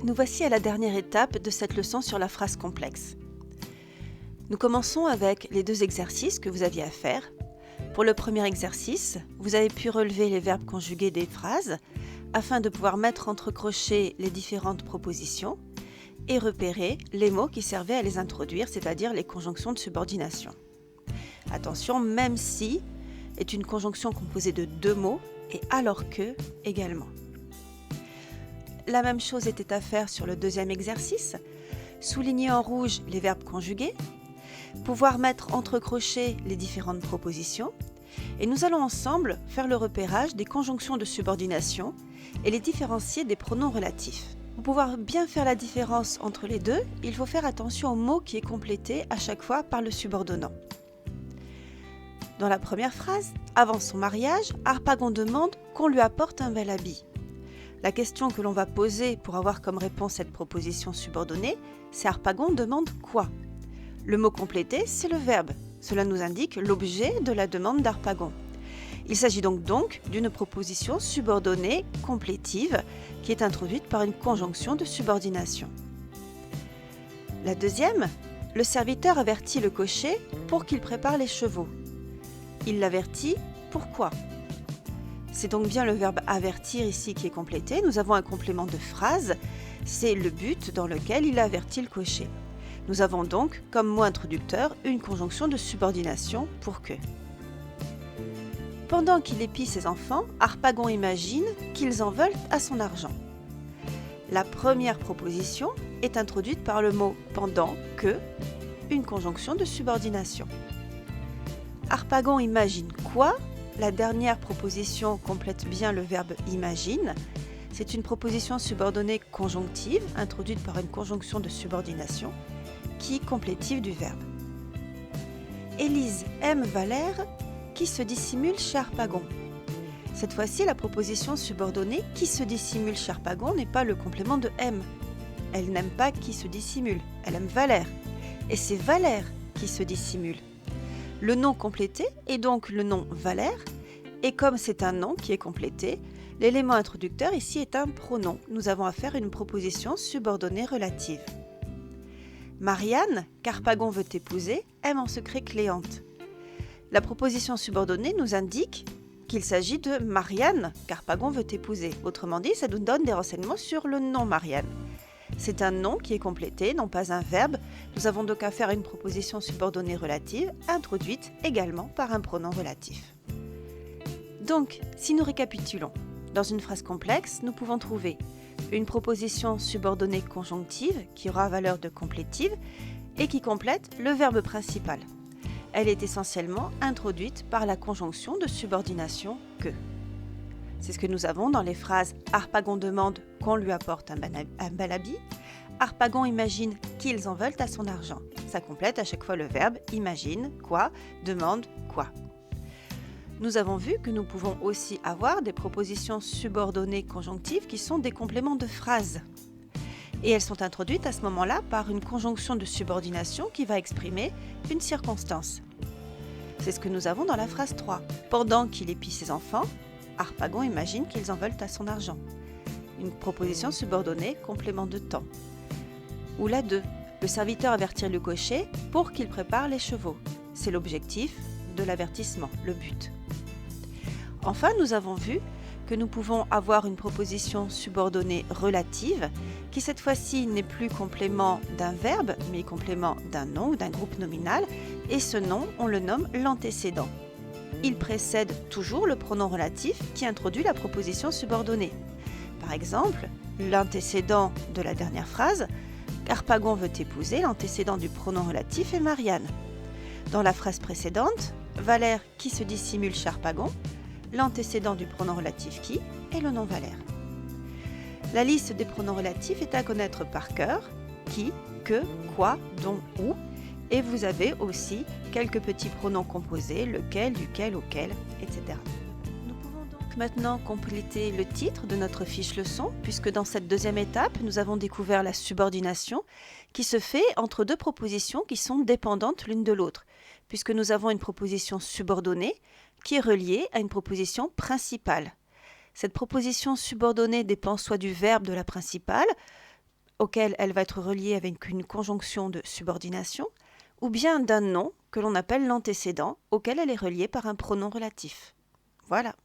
Nous voici à la dernière étape de cette leçon sur la phrase complexe. Nous commençons avec les deux exercices que vous aviez à faire. Pour le premier exercice, vous avez pu relever les verbes conjugués des phrases afin de pouvoir mettre entre crochets les différentes propositions et repérer les mots qui servaient à les introduire, c'est-à-dire les conjonctions de subordination. Attention, même si est une conjonction composée de deux mots et alors que également. La même chose était à faire sur le deuxième exercice. Souligner en rouge les verbes conjugués, pouvoir mettre entre crochets les différentes propositions et nous allons ensemble faire le repérage des conjonctions de subordination et les différencier des pronoms relatifs. Pour pouvoir bien faire la différence entre les deux, il faut faire attention au mot qui est complété à chaque fois par le subordonnant. Dans la première phrase, avant son mariage, Harpagon demande qu'on lui apporte un bel habit. La question que l'on va poser pour avoir comme réponse cette proposition subordonnée, c'est Harpagon demande quoi ? Le mot complété, c'est le verbe. Cela nous indique l'objet de la demande d'Harpagon. Il s'agit donc d'une proposition subordonnée complétive qui est introduite par une conjonction de subordination. La deuxième, le serviteur avertit le cocher pour qu'il prépare les chevaux. Il l'avertit, pourquoi ? C'est donc bien le verbe avertir ici qui est complété. Nous avons un complément de phrase, c'est le but dans lequel il avertit le cocher. Nous avons donc comme mot introducteur une conjonction de subordination pour que. Pendant qu'il épie ses enfants, Harpagon imagine qu'ils en veulent à son argent. La première proposition est introduite par le mot pendant que, une conjonction de subordination. Harpagon imagine quoi ? La dernière proposition complète bien le verbe imagine. C'est une proposition subordonnée conjonctive introduite par une conjonction de subordination qui est complétive du verbe. Élise aime Valère qui se dissimule chez Harpagon. Cette fois-ci, la proposition subordonnée qui se dissimule chez Harpagon n'est pas le complément de aime. Elle n'aime pas qui se dissimule, elle aime Valère. Et c'est Valère qui se dissimule. Le nom complété est donc le nom Valère, et comme c'est un nom qui est complété, l'élément introducteur ici est un pronom. Nous avons affaire à une proposition subordonnée relative. Marianne, qu'Harpagon veut épouser, aime en secret Cléante. La proposition subordonnée nous indique qu'il s'agit de Marianne, qu'Harpagon veut épouser. Autrement dit, ça nous donne des renseignements sur le nom Marianne. C'est un nom qui est complété, non pas un verbe. Nous avons donc affaire à une proposition subordonnée relative, introduite également par un pronom relatif. Donc, si nous récapitulons, dans une phrase complexe, nous pouvons trouver une proposition subordonnée conjonctive qui aura valeur de complétive et qui complète le verbe principal. Elle est essentiellement introduite par la conjonction de subordination que. C'est ce que nous avons dans les phrases « Harpagon demande qu'on lui apporte un bel habit »,« Harpagon imagine qu'ils en veulent à son argent ». Ça complète à chaque fois le verbe « imagine »,« quoi »,« demande »,« quoi ». Nous avons vu que nous pouvons aussi avoir des propositions subordonnées conjonctives qui sont des compléments de phrases. Et elles sont introduites à ce moment-là par une conjonction de subordination qui va exprimer une circonstance. C'est ce que nous avons dans la phrase 3. Pendant qu'il épie ses enfants, Harpagon imagine qu'ils en veulent à son argent. Une proposition subordonnée, complément de temps. Ou la 2. Le serviteur avertit le cocher pour qu'il prépare les chevaux. C'est l'objectif de l'avertissement, le but. Enfin, nous avons vu que nous pouvons avoir une proposition subordonnée relative qui cette fois-ci n'est plus complément d'un verbe, mais complément d'un nom ou d'un groupe nominal, et ce nom, on le nomme l'antécédent. Il précède toujours le pronom relatif qui introduit la proposition subordonnée. Par exemple, l'antécédent de la dernière phrase, Harpagon veut épouser, l'antécédent du pronom relatif est Marianne. Dans la phrase précédente, Valère qui se dissimule chez Harpagon, l'antécédent du pronom relatif qui est le nom Valère. La liste des pronoms relatifs est à connaître par cœur, qui, que, quoi, dont, où, et vous avez aussi quelques petits pronoms composés, lequel, duquel, auquel, etc. Nous pouvons donc maintenant compléter le titre de notre fiche leçon, puisque dans cette deuxième étape, nous avons découvert la subordination qui se fait entre deux propositions qui sont dépendantes l'une de l'autre, puisque nous avons une proposition subordonnée qui est reliée à une proposition principale. Cette proposition subordonnée dépend soit du verbe de la principale, auquel elle va être reliée avec une conjonction de subordination, ou bien d'un nom que l'on appelle l'antécédent, auquel elle est reliée par un pronom relatif. Voilà.